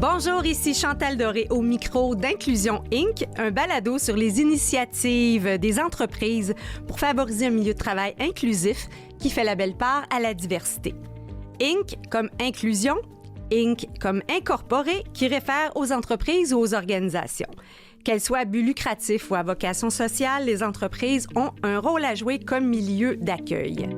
Bonjour, ici Chantal Doré au micro d'Inclusion Inc., un balado sur les initiatives des entreprises pour favoriser un milieu de travail inclusif qui fait la belle part à la diversité. Inc. comme inclusion, Inc. comme incorporé qui réfère aux entreprises ou aux organisations. Qu'elles soient à but lucratif ou à vocation sociale, les entreprises ont un rôle à jouer comme milieu d'accueil.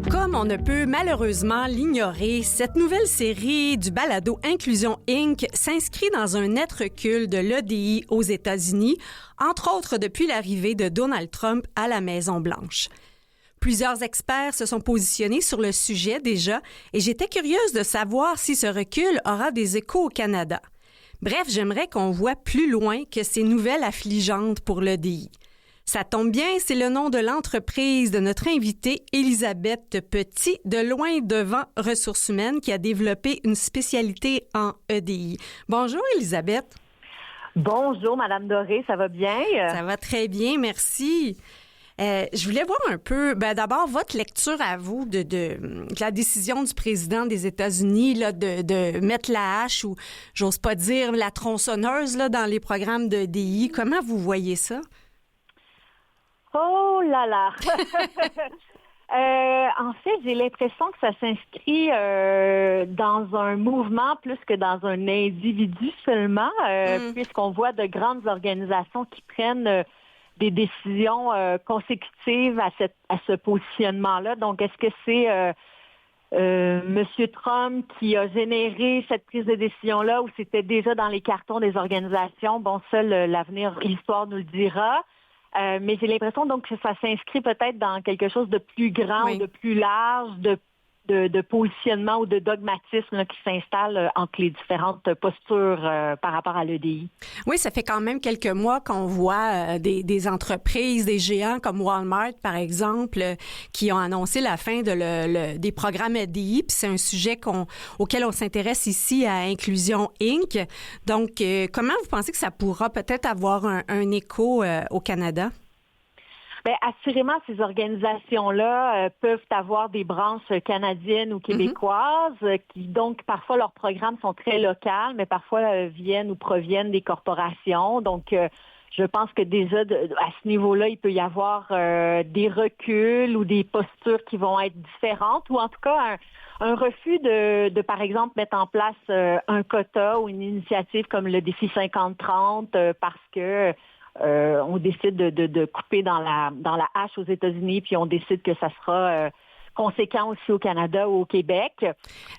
Comme on ne peut malheureusement l'ignorer, cette nouvelle série du balado Inclusion Inc. s'inscrit dans un net recul de l'EDI aux États-Unis, entre autres depuis l'arrivée de Donald Trump à la Maison-Blanche. Plusieurs experts se sont positionnés sur le sujet déjà et j'étais curieuse de savoir si ce recul aura des échos au Canada. Bref, j'aimerais qu'on voit plus loin que ces nouvelles affligeantes pour l'EDI. Ça tombe bien, c'est le nom de l'entreprise de notre invitée Elisabeth Petit de Loin Devant Ressources humaines qui a développé une spécialité en EDI. Bonjour Elisabeth. Bonjour Madame Doré, ça va bien? Ça va très bien, merci. Je voulais voir un peu, d'abord, votre lecture à vous de la décision du président des États-Unis là, de mettre la hache ou, j'ose pas dire, la tronçonneuse là, dans les programmes d'EDI. Comment vous voyez ça? Oh là là! En fait, j'ai l'impression que ça s'inscrit dans un mouvement plus que dans un individu seulement, puisqu'on voit de grandes organisations qui prennent des décisions consécutives à ce positionnement-là. Donc, est-ce que c'est M. Trump qui a généré cette prise de décision-là ou c'était déjà dans les cartons des organisations? Bon, ça, l'avenir, l'histoire nous le dira. Mais j'ai l'impression donc que ça s'inscrit peut-être dans quelque chose de plus grand ou de plus large, de positionnement ou de dogmatisme là, qui s'installe entre les différentes postures par rapport à l'EDI. Oui, ça fait quand même quelques mois qu'on voit des entreprises, des géants comme Walmart, par exemple, qui ont annoncé la fin des programmes EDI. Puis c'est un sujet auquel on s'intéresse ici à Inclusion Inc. Donc, comment vous pensez que ça pourra peut-être avoir un écho au Canada? Bien, assurément, ces organisations-là peuvent avoir des branches canadiennes ou québécoises qui, donc, parfois, leurs programmes sont très locaux, mais parfois viennent ou proviennent des corporations. Donc, je pense que déjà, à ce niveau-là, il peut y avoir des reculs ou des postures qui vont être différentes ou, en tout cas, un refus de, par exemple, mettre en place un quota ou une initiative comme le défi 50-30 parce que on décide de couper dans la hache aux États-Unis, puis on décide que ça sera conséquent aussi au Canada ou au Québec.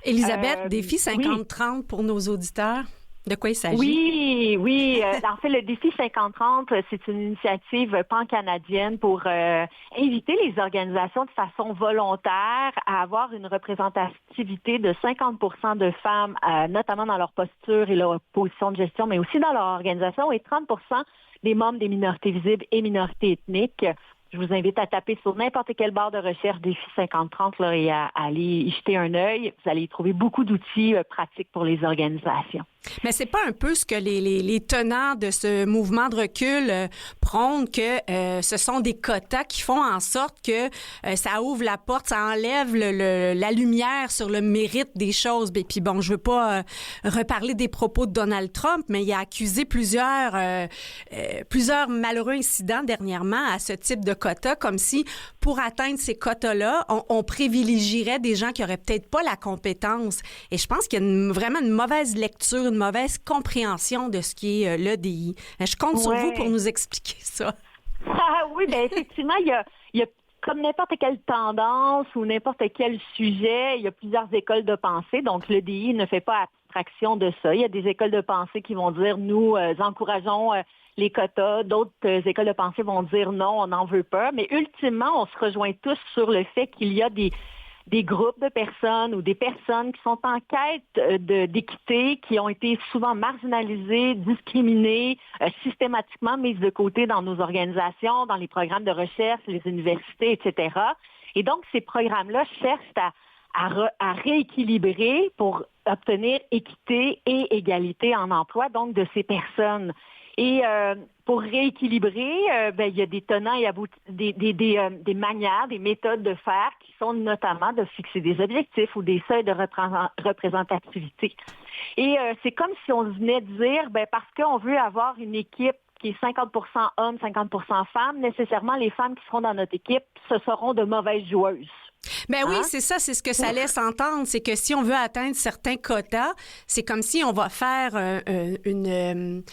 Elisabeth, défi 50-30 pour nos auditeurs, de quoi il Oui. s'agit? En fait, le défi 50-30, c'est une initiative pan-canadienne pour inviter les organisations de façon volontaire à avoir une représentativité de 50% de femmes, notamment dans leur posture et leur position de gestion, mais aussi dans leur organisation, et 30% des membres des minorités visibles et minorités ethniques. Je vous invite à taper sur n'importe quelle barre de recherche défi 50-30 là, et à aller y jeter un œil. Vous allez y trouver beaucoup d'outils pratiques pour les organisations. Mais c'est pas un peu ce que les tenants de ce mouvement de recul prônent, que ce sont des quotas qui font en sorte que ça ouvre la porte, ça enlève la lumière sur le mérite des choses. Et puis bon, je veux pas reparler des propos de Donald Trump, mais il a accusé plusieurs malheureux incidents dernièrement à ce type de quotas, comme si pour atteindre ces quotas-là, on privilégierait des gens qui auraient peut-être pas la compétence. Et je pense qu'il y a vraiment une mauvaise lecture, une mauvaise compréhension de ce qui est l'EDI. Je compte sur vous pour nous expliquer ça. Ah oui, bien effectivement, il y a comme n'importe quelle tendance ou n'importe quel sujet, il y a plusieurs écoles de pensée. Donc, l'EDI ne fait pas abstraction de ça. Il y a des écoles de pensée qui vont dire, nous encourageons les quotas. D'autres écoles de pensée vont dire, non, on n'en veut pas. Mais ultimement, on se rejoint tous sur le fait qu'il y a des groupes de personnes ou des personnes qui sont en quête d'équité, qui ont été souvent marginalisées, discriminées, systématiquement mises de côté dans nos organisations, dans les programmes de recherche, les universités, etc. Et donc, ces programmes-là cherchent à rééquilibrer pour obtenir équité et égalité en emploi, donc de ces personnes. Et pour rééquilibrer, il y a des tenants et des manières, des méthodes de faire qui sont notamment de fixer des objectifs ou des seuils de représentativité. Et c'est comme si on venait de dire, parce qu'on veut avoir une équipe qui est 50% hommes, 50% femmes, nécessairement les femmes qui seront dans notre équipe, ce seront de mauvaises joueuses. Ben oui, c'est ça, c'est ce que ça laisse entendre, c'est que si on veut atteindre certains quotas, c'est comme si on va faire une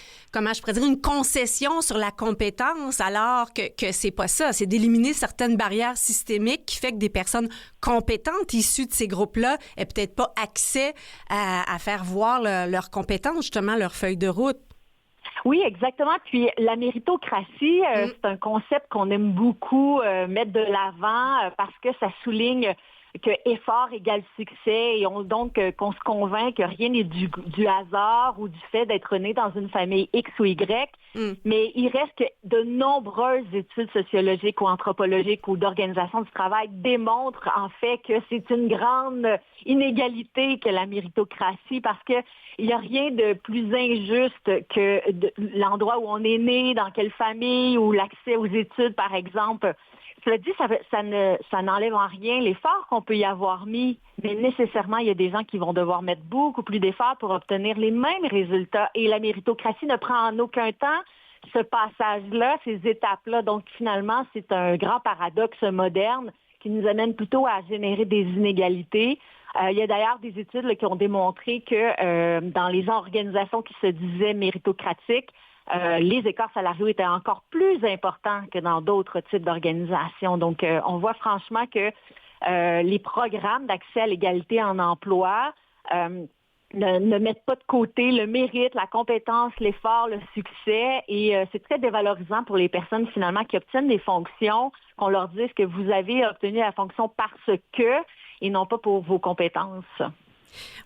concession sur la compétence, alors que c'est pas ça, c'est d'éliminer certaines barrières systémiques qui fait que des personnes compétentes issues de ces groupes-là aient peut-être pas accès à faire voir leurs compétences, justement, leur feuille de route. Oui, exactement. Puis la méritocratie, c'est un concept qu'on aime beaucoup mettre de l'avant parce que ça souligne que effort égale succès et qu'on se convainc que rien n'est du hasard ou du fait d'être né dans une famille X ou Y. Mais il reste que de nombreuses études sociologiques ou anthropologiques ou d'organisation du travail démontrent en fait que c'est une grande inégalité que la méritocratie parce que il n'y a rien de plus injuste que l'endroit où on est né, dans quelle famille ou l'accès aux études, par exemple. Cela dit, ça n'enlève en rien l'effort qu'on peut y avoir mis, mais nécessairement, il y a des gens qui vont devoir mettre beaucoup plus d'efforts pour obtenir les mêmes résultats. Et la méritocratie ne prend en aucun temps ce passage-là, ces étapes-là. Donc, finalement, c'est un grand paradoxe moderne qui nous amène plutôt à générer des inégalités. Il y a d'ailleurs des études qui ont démontré que dans les organisations qui se disaient méritocratiques, les écarts salariaux étaient encore plus importants que dans d'autres types d'organisations. Donc, on voit franchement que les programmes d'accès à l'égalité en emploi ne mettent pas de côté le mérite, la compétence, l'effort, le succès. Et c'est très dévalorisant pour les personnes, finalement, qui obtiennent des fonctions, qu'on leur dise que vous avez obtenu la fonction parce que, et non pas pour vos compétences.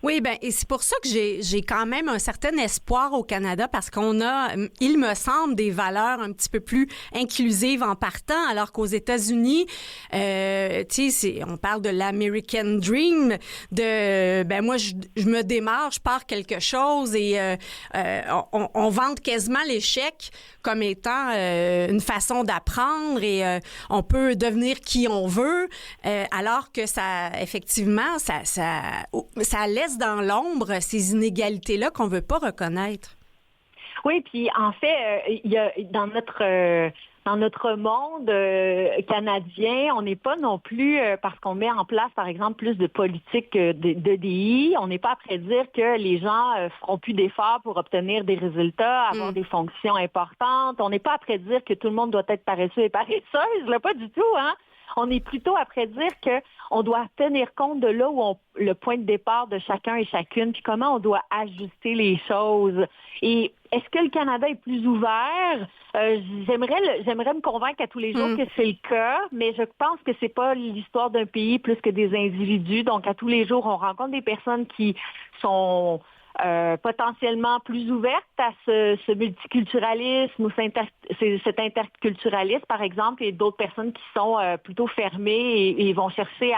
Oui, et c'est pour ça que j'ai quand même un certain espoir au Canada parce qu'on a, il me semble, des valeurs un petit peu plus inclusives en partant, alors qu'aux États-Unis, on parle de l'American Dream, moi je me démarre, je pars quelque chose et on vante quasiment l'échec comme étant une façon d'apprendre et on peut devenir qui on veut, alors que ça laisse dans l'ombre ces inégalités-là qu'on veut pas reconnaître. Oui, puis en fait, il y a dans notre monde canadien, on n'est pas non plus, parce qu'on met en place, par exemple, plus de politique d'EDI, on n'est pas après dire que les gens feront plus d'efforts pour obtenir des résultats, avoir des fonctions importantes. On n'est pas après dire que tout le monde doit être paresseux et paresseuse, là, pas du tout, hein? On est plutôt après dire qu'on doit tenir compte de là où le point de départ de chacun et chacune, puis comment on doit ajuster les choses. Et est-ce que le Canada est plus ouvert? J'aimerais me convaincre à tous les jours que c'est le cas, mais je pense que c'est pas l'histoire d'un pays plus que des individus. Donc, à tous les jours, on rencontre des personnes qui sont potentiellement plus ouvertes à ce multiculturalisme ou cet interculturalisme, par exemple, et d'autres personnes qui sont plutôt fermées et vont chercher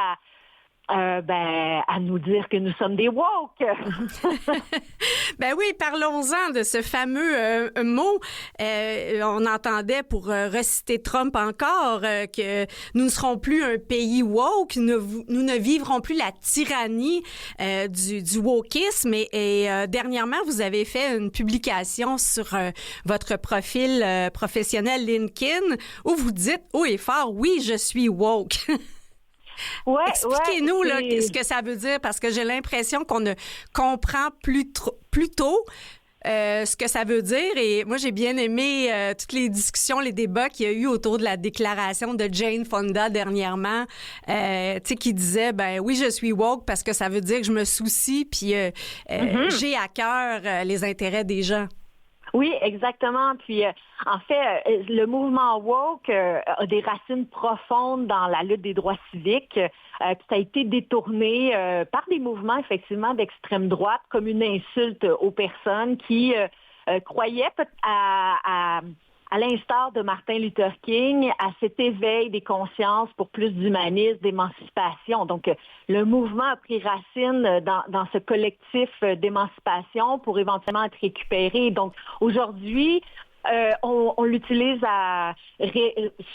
à nous dire que nous sommes des woke. Oui, parlons-en de ce fameux mot. On entendait, pour reciter Trump encore, que nous ne serons plus un pays woke, nous ne vivrons plus la tyrannie du wokisme. Et dernièrement, vous avez fait une publication sur votre profil professionnel LinkedIn où vous dites haut et fort, oui, je suis woke. Expliquez-nous ce que ça veut dire, parce que j'ai l'impression qu'on ne comprend plus tôt ce que ça veut dire. Et moi, j'ai bien aimé toutes les discussions, les débats qu'il y a eu autour de la déclaration de Jane Fonda dernièrement, qui disait, oui, je suis woke parce que ça veut dire que je me soucie, puis j'ai à cœur les intérêts des gens. Oui, exactement. Puis, en fait, le mouvement woke a des racines profondes dans la lutte des droits civiques. Puis ça a été détourné par des mouvements, effectivement, d'extrême droite, comme une insulte aux personnes qui croyaient à l'instar de Martin Luther King, à cet éveil des consciences pour plus d'humanisme, d'émancipation. Donc, le mouvement a pris racine dans ce collectif d'émancipation pour éventuellement être récupéré. Donc, aujourd'hui, On l'utilise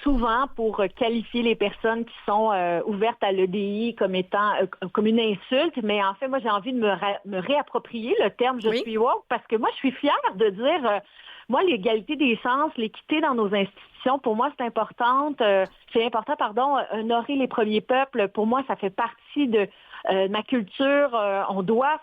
souvent pour qualifier les personnes qui sont ouvertes à l'EDI comme étant comme une insulte. Mais en fait, moi, j'ai envie de me réapproprier le terme « je suis woke » parce que moi, je suis fière de dire... moi, l'égalité des chances, l'équité dans nos institutions, pour moi, c'est important, honorer les premiers peuples. Pour moi, ça fait partie de ma culture. On doit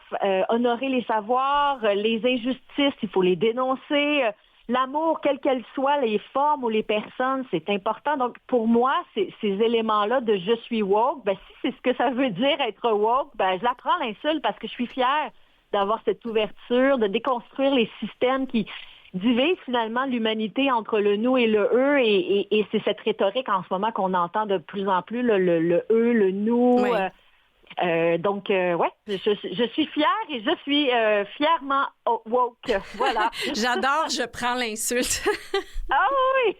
honorer les savoirs, les injustices, il faut les dénoncer. L'amour, quelle qu'elle soit, les formes ou les personnes, c'est important. Donc, pour moi, ces éléments-là de « je suis woke », si c'est ce que ça veut dire être woke, je la prends l'insulte parce que je suis fière d'avoir cette ouverture, de déconstruire les systèmes qui divise finalement l'humanité entre le nous et le eux, et c'est cette rhétorique en ce moment qu'on entend de plus en plus, le eux, le nous. Oui. Je suis fière et je suis fièrement woke. Voilà. J'adore, je prends l'insulte. Ah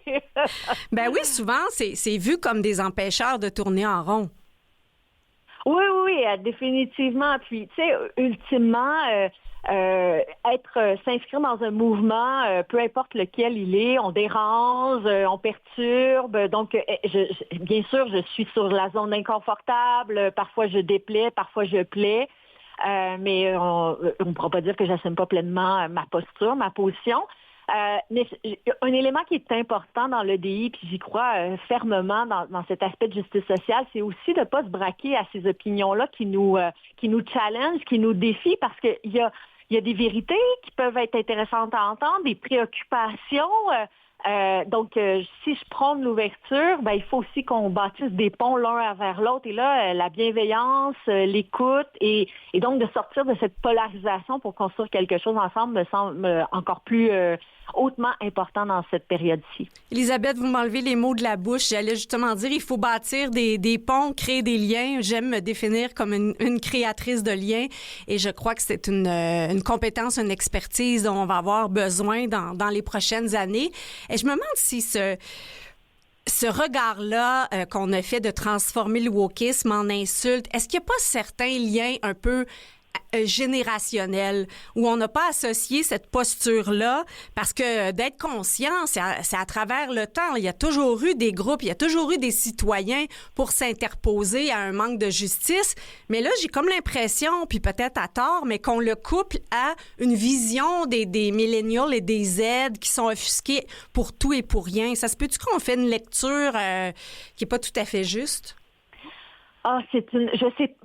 oui! Ben oui, souvent, c'est vu comme des empêcheurs de tourner en rond. Oui, définitivement. Puis, tu sais, ultimement, s'inscrire dans un mouvement, peu importe lequel il est, on dérange, on perturbe. Donc, bien sûr, je suis sur la zone inconfortable. Parfois, je déplais, parfois, je plais. Mais on ne pourra pas dire que j'assume pas pleinement ma posture, ma position. Mais un élément qui est important dans l'EDI, puis j'y crois fermement dans cet aspect de justice sociale, c'est aussi de ne pas se braquer à ces opinions-là qui nous challengent, qui nous défient, parce qu'il y a des vérités qui peuvent être intéressantes à entendre, des préoccupations. Donc, si je prône l'ouverture, il faut aussi qu'on bâtisse des ponts l'un vers l'autre. Et là, la bienveillance, l'écoute et donc de sortir de cette polarisation pour construire quelque chose ensemble me semble encore plus hautement important dans cette période-ci. Elisabeth, vous m'enlevez les mots de la bouche. J'allais justement dire, il faut bâtir des ponts, créer des liens. J'aime me définir comme une créatrice de liens et je crois que c'est une compétence, une expertise dont on va avoir besoin dans les prochaines années. Et je me demande si ce regard-là qu'on a fait de transformer le wokisme en insulte, est-ce qu'il n'y a pas certains liens un peu générationnels où on n'a pas associé cette posture-là parce que d'être conscient, c'est à travers le temps. Il y a toujours eu des groupes, il y a toujours eu des citoyens pour s'interposer à un manque de justice. Mais là, j'ai comme l'impression, puis peut-être à tort, mais qu'on le couple à une vision des millennials et des Z qui sont offusqués pour tout et pour rien. Ça se peut-tu qu'on fait une lecture qui n'est pas tout à fait juste?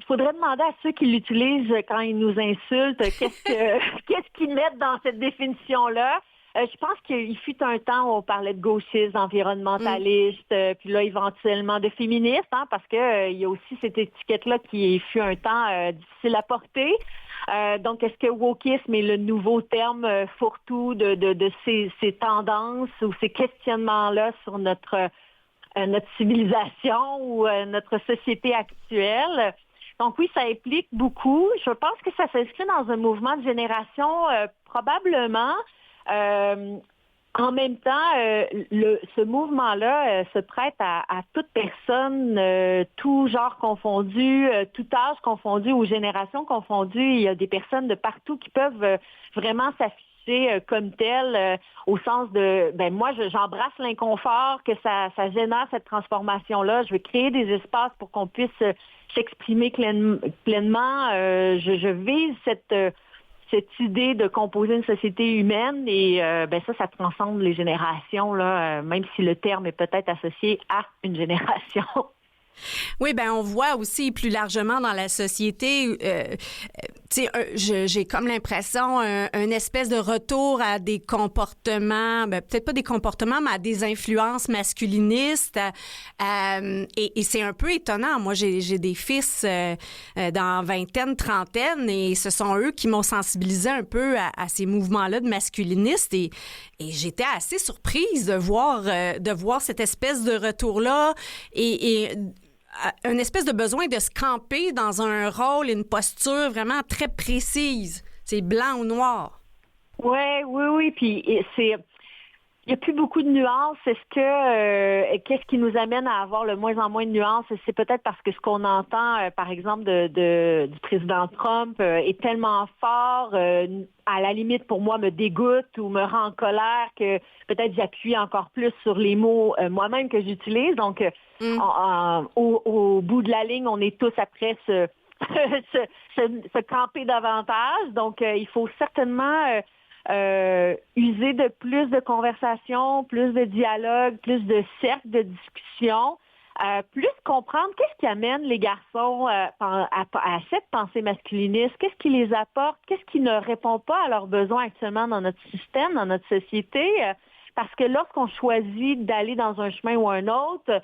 Faudrait demander à ceux qui l'utilisent quand ils nous insultent, qu'est-ce qu'ils mettent dans cette définition-là. Je pense qu'il fut un temps où on parlait de gauchistes, environnementalistes, puis là, éventuellement de féministes, parce que il y a aussi cette étiquette-là qui fut un temps difficile à porter. Donc, est-ce que wokisme est le nouveau terme fourre-tout de ces tendances ou ces questionnements-là sur notre civilisation ou notre société actuelle? Donc oui, ça implique beaucoup. Je pense que ça s'inscrit dans un mouvement de génération probablement. En même temps, ce mouvement-là se prête à toute personne, tout genre confondu, tout âge confondu ou génération confondue. Il y a des personnes de partout qui peuvent vraiment s'afficher comme telles, au sens de, moi, j'embrasse l'inconfort que ça génère cette transformation-là. Je veux créer des espaces pour qu'on puisse s'exprimer pleinement. Je vise cette idée de composer une société humaine et ça transcende les générations, là, même si le terme est peut-être associé à une génération. Oui, on voit aussi plus largement dans la société, j'ai comme l'impression un espèce de retour à des comportements, peut-être pas des comportements, mais à des influences masculinistes. Et c'est un peu étonnant. Moi, j'ai des fils dans vingtaine, trentaine, et ce sont eux qui m'ont sensibilisé un peu à ces mouvements-là de masculinistes. Et j'étais assez surprise de voir cette espèce de retour-là et une espèce de besoin de se camper dans un rôle, une posture vraiment très précise. C'est blanc ou noir. Oui. Puis Il n'y a plus beaucoup de nuances. Qu'est-ce qui nous amène à avoir le moins en moins de nuances? C'est peut-être parce que ce qu'on entend, par exemple, du président Trump est tellement fort, à la limite, pour moi, me dégoûte ou me rend en colère que peut-être j'appuie encore plus sur les mots moi-même que j'utilise. Donc, au bout de la ligne, on est tous après se camper davantage. Donc, il faut certainement user de plus de conversations, plus de dialogue, plus de cercles de discussion, plus comprendre qu'est-ce qui amène les garçons à cette pensée masculiniste, qu'est-ce qui les apporte, qu'est-ce qui ne répond pas à leurs besoins actuellement dans notre système, dans notre société. Parce que lorsqu'on choisit d'aller dans un chemin ou un autre,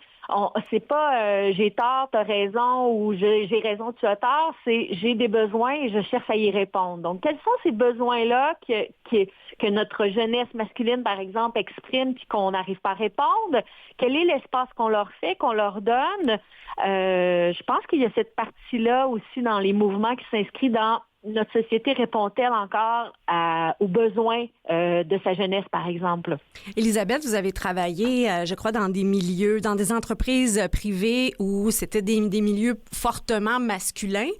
c'est pas j'ai tort, t'as raison, ou j'ai raison, tu as tort, c'est j'ai des besoins et je cherche à y répondre. Donc, quels sont ces besoins-là que notre jeunesse masculine, par exemple, exprime puis qu'on n'arrive pas à répondre? Quel est l'espace qu'on leur fait, qu'on leur donne? Je pense qu'il y a cette partie-là aussi dans les mouvements qui s'inscrivent dans notre société répond-elle encore aux besoins de sa jeunesse, par exemple? Élisabeth, vous avez travaillé, je crois, dans des entreprises privées où c'était des milieux fortement masculins.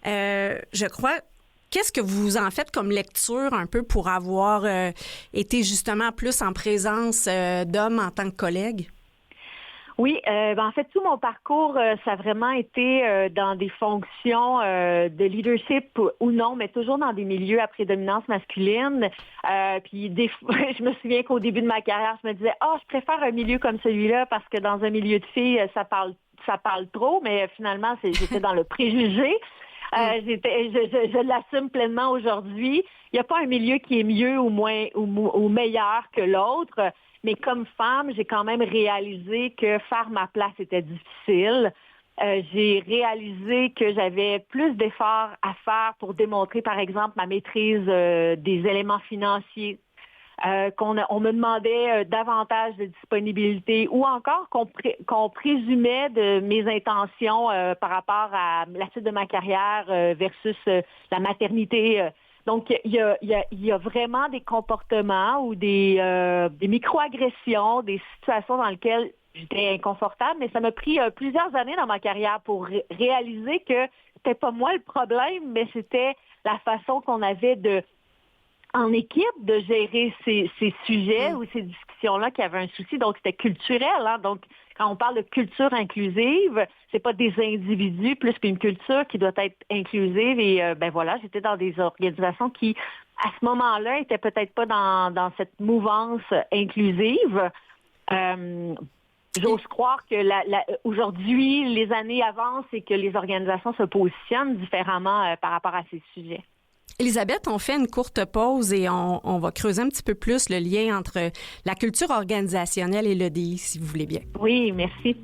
Je crois. Qu'est-ce que vous en faites comme lecture un peu pour avoir été justement plus en présence d'hommes en tant que collègues? Oui, en fait, tout mon parcours, ça a vraiment été dans des fonctions de leadership ou non, mais toujours dans des milieux à prédominance masculine. Puis je me souviens qu'au début de ma carrière, je me disais, je préfère un milieu comme celui-là parce que dans un milieu de filles, ça parle trop, mais finalement, j'étais dans le préjugé. Je l'assume pleinement aujourd'hui. Il n'y a pas un milieu qui est mieux ou moins ou meilleur que l'autre. Mais comme femme, j'ai quand même réalisé que faire ma place était difficile. J'ai réalisé que j'avais plus d'efforts à faire pour démontrer, par exemple, ma maîtrise des éléments financiers. On me demandait davantage de disponibilité ou encore qu'on présumait de mes intentions par rapport à la suite de ma carrière versus la maternité. Donc, il y a vraiment des comportements ou des microagressions, des situations dans lesquelles j'étais inconfortable, mais ça m'a pris plusieurs années dans ma carrière pour réaliser que c'était pas moi le problème, mais c'était la façon qu'on avait en équipe de gérer ces sujets ou ces discussions-là qui avaient un souci. Donc, c'était culturel. Hein? Donc, quand on parle de culture inclusive, c'est pas des individus plus qu'une culture qui doit être inclusive. Et voilà, j'étais dans des organisations qui, à ce moment-là, étaient peut-être pas dans cette mouvance inclusive. J'ose croire que aujourd'hui, les années avancent et que les organisations se positionnent différemment par rapport à ces sujets. Élisabeth, on fait une courte pause et on va creuser un petit peu plus le lien entre la culture organisationnelle et l'EDI, si vous voulez bien. Oui, merci.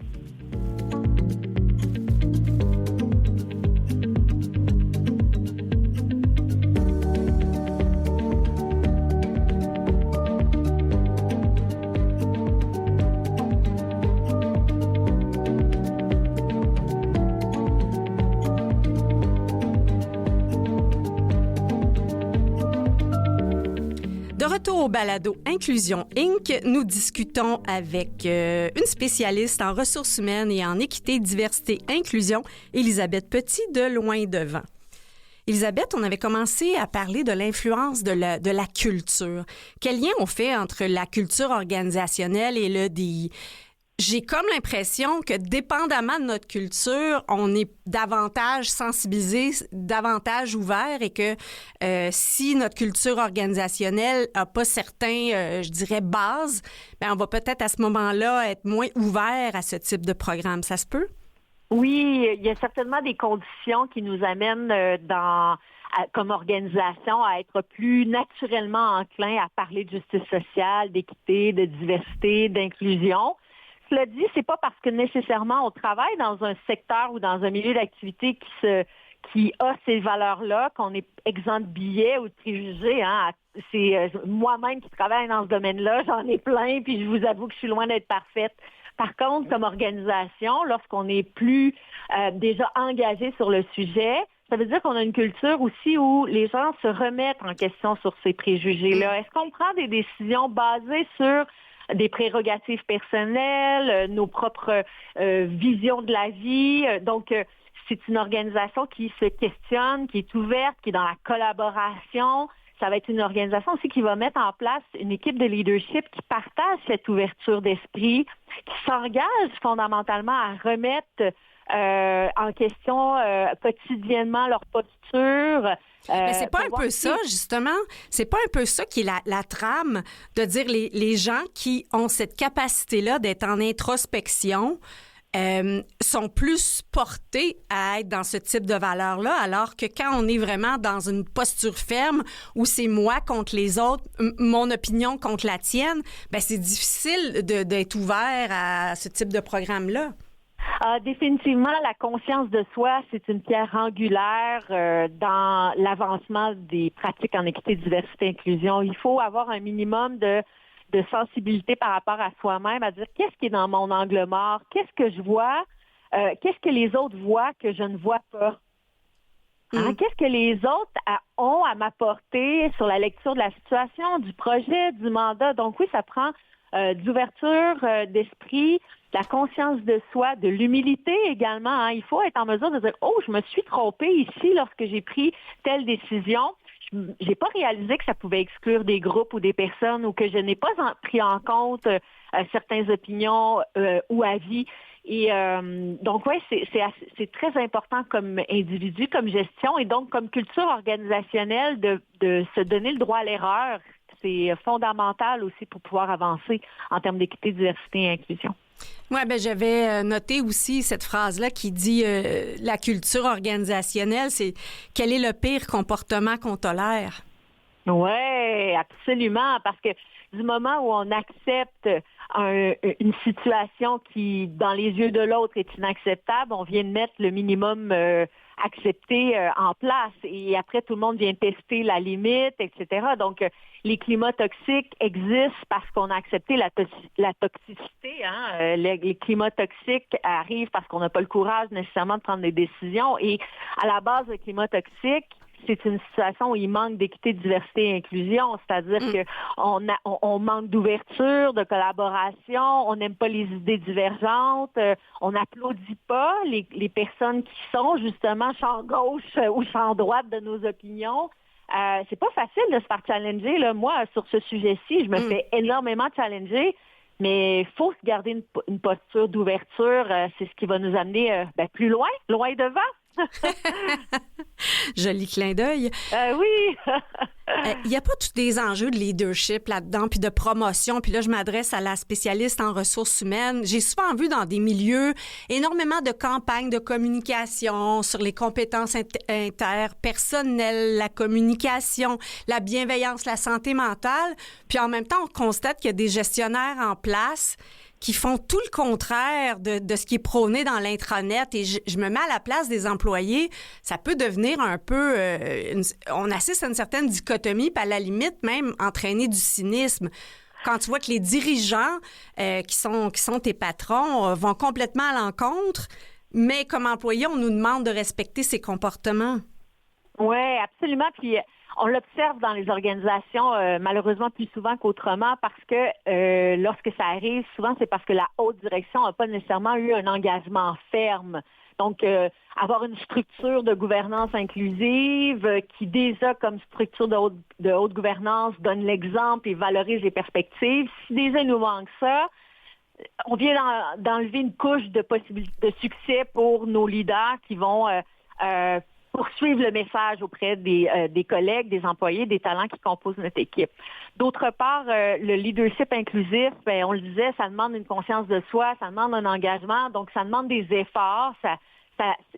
Retour au balado Inclusion Inc., nous discutons avec une spécialiste en ressources humaines et en équité, diversité, inclusion, Élisabeth Petit de Loin Devant. Élisabeth, on avait commencé à parler de l'influence de la culture. Quel lien on fait entre la culture organisationnelle et l'EDI? J'ai comme l'impression que, dépendamment de notre culture, on est davantage sensibilisé, davantage ouvert et que si notre culture organisationnelle n'a pas certains, je dirais, bases, on va peut-être à ce moment-là être moins ouvert à ce type de programme. Ça se peut? Oui, il y a certainement des conditions qui nous amènent comme organisation à être plus naturellement enclin à parler de justice sociale, d'équité, de diversité, d'inclusion. Cela dit, c'est pas parce que nécessairement on travaille dans un secteur ou dans un milieu d'activité qui a ces valeurs-là qu'on est exempt de biais ou de préjugés. Hein. C'est moi-même qui travaille dans ce domaine-là, j'en ai plein, puis je vous avoue que je suis loin d'être parfaite. Par contre, comme organisation, lorsqu'on est plus déjà engagé sur le sujet, ça veut dire qu'on a une culture aussi où les gens se remettent en question sur ces préjugés-là. Est-ce qu'on prend des décisions basées sur des prérogatives personnelles, nos propres visions de la vie. Donc, c'est une organisation qui se questionne, qui est ouverte, qui est dans la collaboration. Ça va être une organisation aussi qui va mettre en place une équipe de leadership qui partage cette ouverture d'esprit, qui s'engage fondamentalement à remettre en question quotidiennement leur posture. Mais c'est pas un peu ça, justement? C'est pas un peu ça qui est la trame de dire les gens qui ont cette capacité-là d'être en introspection sont plus portés à être dans ce type de valeurs-là, alors que quand on est vraiment dans une posture ferme où c'est moi contre les autres, mon opinion contre la tienne, ben c'est difficile d'être ouvert à ce type de programme-là. Définitivement, la conscience de soi, c'est une pierre angulaire dans l'avancement des pratiques en équité, diversité, inclusion. Il faut avoir un minimum de sensibilité par rapport à soi-même, à dire qu'est-ce qui est dans mon angle mort, qu'est-ce que je vois, qu'est-ce que les autres voient que je ne vois pas. Qu'est-ce que les autres ont à m'apporter sur la lecture de la situation, du projet, du mandat. Donc oui, ça prend d'ouverture d'esprit, de la conscience de soi, de l'humilité également. Il faut être en mesure de dire « Oh, je me suis trompée ici lorsque j'ai pris telle décision. J'ai pas réalisé que ça pouvait exclure des groupes ou des personnes ou que je n'ai pas pris en compte certaines opinions ou avis. » Et donc, oui, c'est très important comme individu, comme gestion et donc comme culture organisationnelle de se donner le droit à l'erreur. C'est fondamental aussi pour pouvoir avancer en termes d'équité, diversité et inclusion. Oui, ben j'avais noté aussi cette phrase-là qui dit la culture organisationnelle, c'est quel est le pire comportement qu'on tolère? Oui, absolument, parce que du moment où on accepte une situation qui, dans les yeux de l'autre, est inacceptable, on vient de mettre le minimum accepté en place. Et après, tout le monde vient tester la limite, etc. Donc, les climats toxiques existent parce qu'on a accepté la toxicité. Les climats toxiques arrivent parce qu'on n'a pas le courage nécessairement de prendre des décisions. Et à la base, le climat toxique, c'est une situation où il manque d'équité, de diversité et inclusion, c'est-à-dire qu'on manque d'ouverture, de collaboration, on n'aime pas les idées divergentes, on n'applaudit pas les personnes qui sont justement champ gauche ou champ droite de nos opinions. C'est pas facile de se faire challenger. Là. Moi, sur ce sujet-ci, je me fais énormément challenger, mais il faut se garder une posture d'ouverture. C'est ce qui va nous amener plus loin devant. Joli clin d'œil. Oui. Il n'y a pas tous des enjeux de leadership là-dedans, puis de promotion. Puis là, je m'adresse à la spécialiste en ressources humaines. J'ai souvent vu dans des milieux énormément de campagnes de communication sur les compétences interpersonnelles, la communication, la bienveillance, la santé mentale. Puis en même temps, on constate qu'il y a des gestionnaires en place qui font tout le contraire de ce qui est prôné dans l'intranet. Et je me mets à la place des employés. Ça peut devenir un peu... on assiste à une certaine dichotomie, puis à la limite même entraîner du cynisme. Quand tu vois que les dirigeants qui sont tes patrons vont complètement à l'encontre, mais comme employés, on nous demande de respecter ces comportements. Oui, absolument. Puis on l'observe dans les organisations malheureusement plus souvent qu'autrement parce que lorsque ça arrive, souvent c'est parce que la haute direction n'a pas nécessairement eu un engagement ferme. Donc, avoir une structure de gouvernance inclusive qui déjà comme structure de haute gouvernance donne l'exemple et valorise les perspectives. Si déjà il nous manque ça, on vient d'enlever une couche de possibilités de succès pour nos leaders qui vont poursuivre le message auprès des collègues, des employés, des talents qui composent notre équipe. D'autre part, le leadership inclusif, on le disait, ça demande une conscience de soi, ça demande un engagement, donc ça demande des efforts.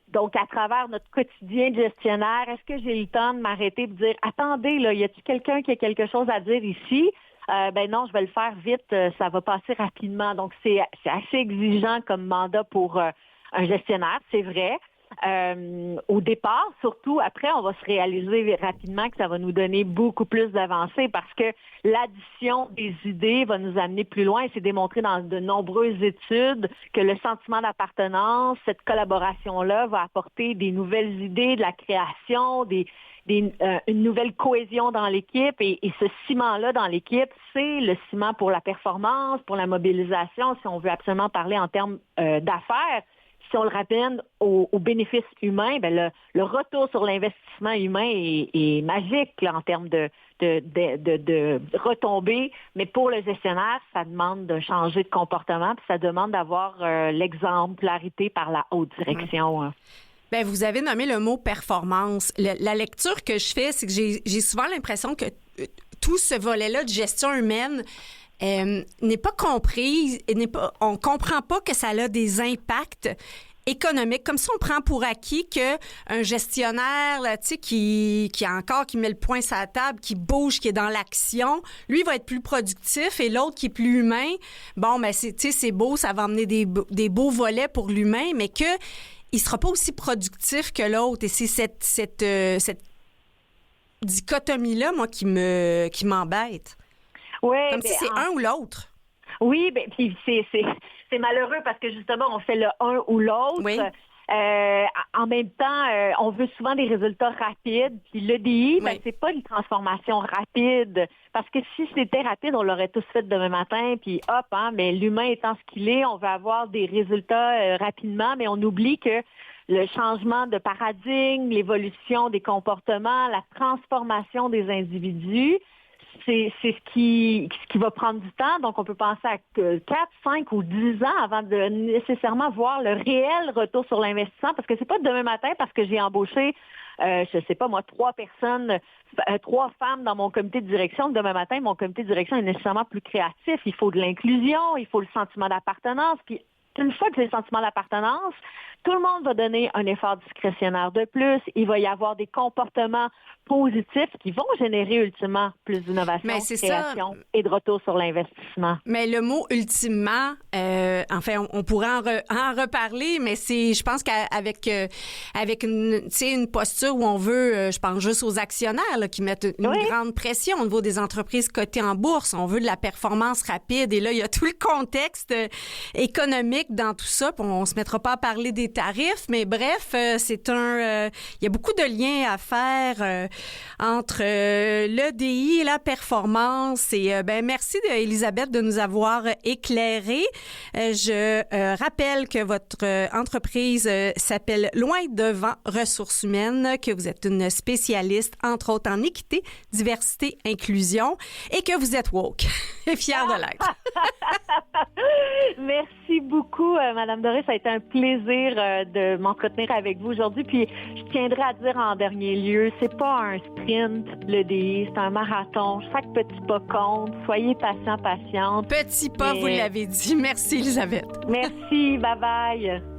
Donc, à travers notre quotidien de gestionnaire, est-ce que j'ai le temps de m'arrêter et de dire « Attendez, là, y a-t-il quelqu'un qui a quelque chose à dire ici? » Non, je vais le faire vite, ça va passer rapidement. Donc, c'est assez exigeant comme mandat pour un gestionnaire, c'est vrai. au départ, surtout. Après, on va se réaliser rapidement que ça va nous donner beaucoup plus d'avancées parce que l'addition des idées va nous amener plus loin. C'est démontré dans de nombreuses études que le sentiment d'appartenance, cette collaboration-là va apporter des nouvelles idées, de la création, une nouvelle cohésion dans l'équipe et ce ciment-là dans l'équipe, c'est le ciment pour la performance, pour la mobilisation, si on veut absolument parler en termes d'affaires. Si on le ramène au bénéfice humain, ben le retour sur l'investissement humain est magique là, en termes de retombées. Mais pour le gestionnaire, ça demande de changer de comportement, puis ça demande d'avoir l'exemplarité par la haute direction. Bien, vous avez nommé le mot performance. La lecture que je fais, c'est que j'ai souvent l'impression que tout ce volet-là de gestion humaine n'est pas compris, on ne comprend pas que ça a des impacts économiques, comme si on prend pour acquis qu'un gestionnaire là, qui met le poing sur la table, qui bouge, qui est dans l'action, lui va être plus productif et l'autre qui est plus humain, bon, ben c'est beau, ça va amener des beaux volets pour l'humain, mais que il sera pas aussi productif que l'autre. Et c'est cette dichotomie-là, moi, qui m'embête. Ouais, comme si c'est un ou l'autre. Oui, ben puis c'est malheureux parce que justement, on fait le un ou l'autre. Oui. En même temps, on veut souvent des résultats rapides. Puis l'EDI, ben, c'est pas une transformation rapide. Parce que si c'était rapide, on l'aurait tous fait demain matin. Puis hop, mais l'humain étant ce qu'il est, on veut avoir des résultats rapidement, mais on oublie que le changement de paradigme, l'évolution des comportements, la transformation des individus, c'est ce qui va prendre du temps. Donc, on peut penser à 4, 5 ou 10 ans avant de nécessairement voir le réel retour sur l'investissement. Parce que c'est pas demain matin parce que j'ai embauché, je sais pas moi, 3 femmes dans mon comité de direction. Demain matin, mon comité de direction est nécessairement plus créatif. Il faut de l'inclusion, il faut le sentiment d'appartenance. Puis, une fois que j'ai le sentiment d'appartenance, tout le monde va donner un effort discrétionnaire de plus. Il va y avoir des comportements positifs qui vont générer ultimement plus d'innovation, de création et de retour sur l'investissement. Mais le mot ultimement, enfin, on pourrait en reparler, mais je pense qu'avec une posture où on veut, je pense juste aux actionnaires là, qui mettent une grande pression au niveau des entreprises cotées en bourse. On veut de la performance rapide et là, il y a tout le contexte économique dans tout ça. Puis on se mettra pas à parler des tarifs, mais bref, il y a beaucoup de liens à faire entre l'EDI et la performance. Et merci Élisabeth de nous avoir éclairé. Je rappelle que votre entreprise s'appelle Loin Devant Ressources humaines, que vous êtes une spécialiste, entre autres en équité, diversité, inclusion, et que vous êtes woke et fière de l'être. Merci beaucoup, Madame Doré. Ça a été un plaisir de m'entretenir avec vous aujourd'hui. Puis, je tiendrai à dire en dernier lieu, c'est pas un sprint, l'EDI, c'est un marathon. Chaque petit pas compte. Soyez patients, patientes. Petit pas, vous l'avez dit. Merci, Élisabeth. Merci. Bye-bye.